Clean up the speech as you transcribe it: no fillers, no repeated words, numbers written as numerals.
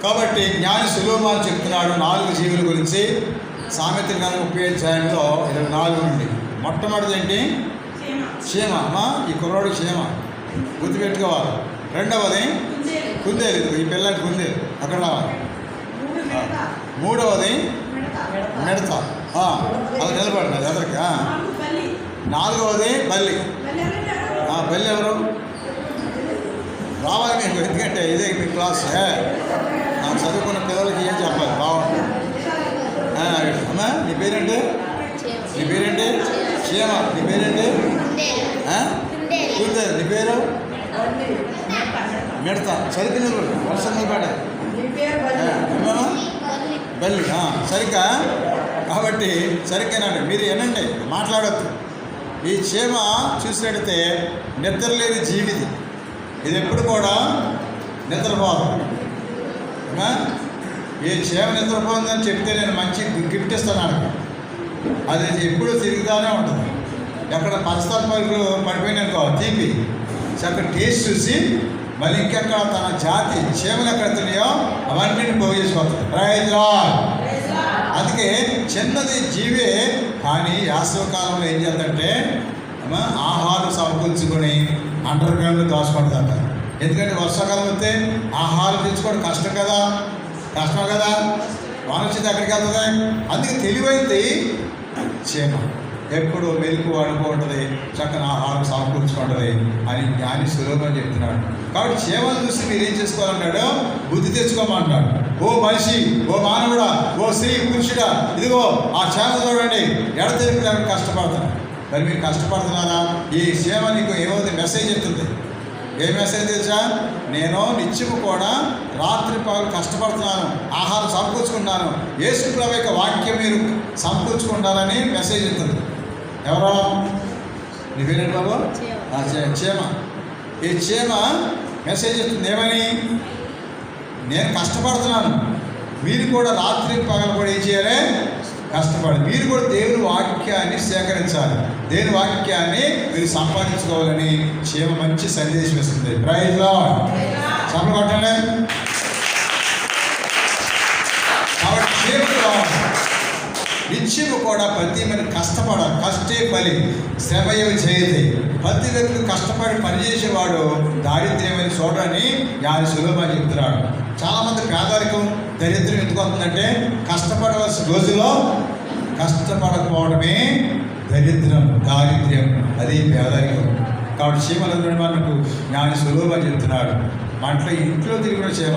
కాబట్టి జ్ఞాని సులోమాను చెప్తున్నాడు 4 జీవుల గురించి. సామెతల గ్రంథం 30 అధ్యాయంలో 24 నుండి. మొట్టమొదటిది ఏంటి? క్షేమ. అమ్మా, ఈ కుర్రాడు క్షేమ గుర్తుపెట్టుకోవాలి. రెండవది కుందేలు. ఈ పిల్లలకి కుందేలు అక్కడ రావాలి. మూడవది మిడత, అది నిలబడినది ఎదరికి. నాలుగవది బల్లి. బల్లి ఎవరు రావాలి మీకు? ఎందుకంటే ఇదే మీ క్లాస్. నాకు చదువుకున్న పిల్లలకి ఏం చెప్పాలి బాగుంటుంది. అమ్మా, నీ పేరేంటి? నీ పేరేంటి? క్షేమ. నీ పేరేంటి? కుందేలు. నీ పేరు? మిడత. చదివిన వర్షం నిలబడ బల్లి. సరిగ్గా కాబట్టి సరిగ్గానండి. మీరు వినండి, మాట్లాడద్దు. ఈ క్షేమ చూసినట్టయితే నిద్రలేని జీవిది. ఇది ఎప్పుడు కూడా నిద్రపోదు. ఈ క్షేమ నిద్రపోతుందని చెప్తే నేను మంచి గిఫ్ట్ ఇస్తాను. అది ఎప్పుడు తిరుగుతూనే ఉంటుంది. ఎక్కడ పంచదార పడిపోయినాకో తీపి చక్కగా టేస్ట్ చూసి మళ్ళీ ఇంకెక్కడ తన జాతి క్షేమలు ఎక్కడ తిన్నాయో అవన్నీ పోగు చేసుకోవచ్చు. Praise Lord. అందుకే చిన్నది జీవే, కానీ వేసవికాలంలో ఏం చేద్దంటే ఆహారం సమకూర్చుకొని అండర్ గ్రౌండ్లో దాచుకుంటుందంట. ఎందుకంటే వర్షాకాలం వస్తే ఆహారం తెచ్చుకోవడం కష్టం కదా. వానొచ్చింది ఎక్కడికి వెళ్తుంది. అందుకే తెలివైంది క్షేమ. ఎప్పుడు మెలకు వాడుకుంటుంది, చక్కని ఆహారం సమకూర్చుకుంటుంది అని జ్ఞాని సులోమని చెప్తున్నాడు. కాబట్టి క్షేమను చూసి మీరు ఏం చేసుకోవాలన్నాడు? బుద్ధి తెచ్చుకోమంటాడు. ఓ మనిషి, ఓ మానవుడా, ఓ స్త్రీ పురుషుడా, ఇదిగో ఆ క్షేమ చూడండి. ఎడతెరిపి కష్టపడతాను. మరి మీరు కష్టపడుతున్నారా? ఈ క్షేమ నీకు ఏమవుతుంది? మెసేజ్ చెప్తుంది. ఏ మెసేజ్ తెలుసా? నేను నిత్యము కూడా రాత్రి పగలు కష్టపడుతున్నాను, ఆహారం సమకూర్చుకుంటున్నాను. యేసు ప్రభువు యొక్క వాక్యం మీరు సమకూర్చుకుంటారని మెసేజ్ ఇస్తుంది. ఎవరో? నీ పేరేంటి బాబు? క్షేమ. ఈ క్షేమ మెసేజ్ ఇస్తుంది. ఏమని? నేను కష్టపడుతున్నాను, మీరు కూడా రాత్రి పగలు కూడా ఏం చేయాలి? కష్టపడి మీరు కూడా దేవుని వాక్యాన్ని సేకరించాలి. దేవుని వాక్యాన్ని మీరు సంపాదించుకోవాలని క్షేమ మంచి సందేశం ఇస్తుంది. Praise Lord. చప్పట్లు కొట్టండి. కాబట్టి క్షేమలో నిత్యము కూడా ప్రతి మంది కష్టపడాలి. కష్టే ఫలి శ్రమయవి చేయతే. ప్రతి వ్యక్తులు కష్టపడి పనిచేసేవాడు దారిద్ర్యమని చూడని జ్ఞాని సులోమని చెప్తున్నాడు. చాలామంది పేదరికం దరిద్రం ఎందుకు వస్తుందంటే కష్టపడవలసిన రోజుల్లో కష్టపడకపోవడమే దరిద్రం, దారిద్ర్యం, అది పేదరికం. కాబట్టి క్షేమలందరూ మనకు జ్ఞాని సులోమని చెప్తున్నాడు. ఇంట్లో తిరిగిన క్షేమ